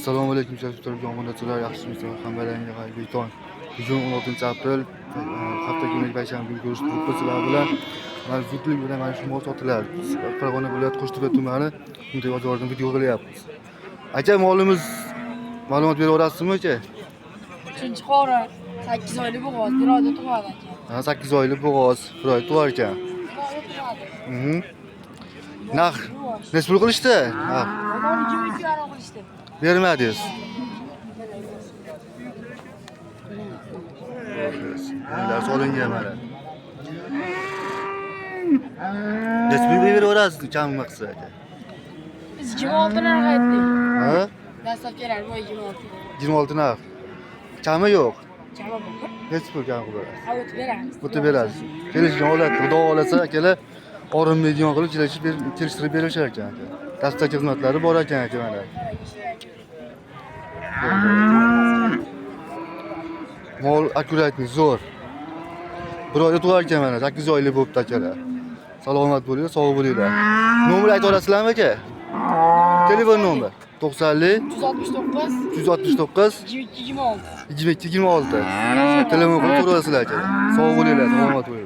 Assalomu alaykum, shahzodalar, obunachilar, yaxshimisizlar? Hammalarga xayrli tong. Bugun 16-aprel, hafta kuni payshanba kuni ko'rishdik sizlar bilan. Mana zudlik bilan mana shu mol sotiladi. Farg'ona viloyati Qo'shtepa tumani bunday bozordan video qilyapmiz. Aka, molimiz ma'lumot berib olasizmi aka? 3-qora 8 oylik bo'g'oz, 1 oyda tug'adi aka. Ha, 8 oylik bo'g'oz, 1 oy tug'ar ekan. Narx necha pul qilishdi? Ha, 12 yarim qilishdi. bermadingiz. Bunlar solingan mana. Necha pul berib olasiz kam maqsa aka? Biz 26 narx aytdik. Ha? Dastlabkilar bu 26. 26 narx. Kami yo'q. Jama bo'lib, Necha pul kam qilib berasiz? o'tib beramiz. O'tib berasiz. Kelishgan holat, xudo xolasa akalar orinmaydigan qilib kelishtirib berishar ekan aka. Dastlabki xizmatlari bor ekan aka mana. Mol akkuratni zo'r. Bir oyda tug'ar ekan mana, 8 oylik bo'libdi akalar. Salomat bo'linglar, sog' bo'linglar. Nomer ayta olasizlarmi aka? Telefon nomer 90 369 369 22 26. 22 26. Telefon qilib so'rasizlar aka. Sog' bo'linglar, salomat bo'linglar.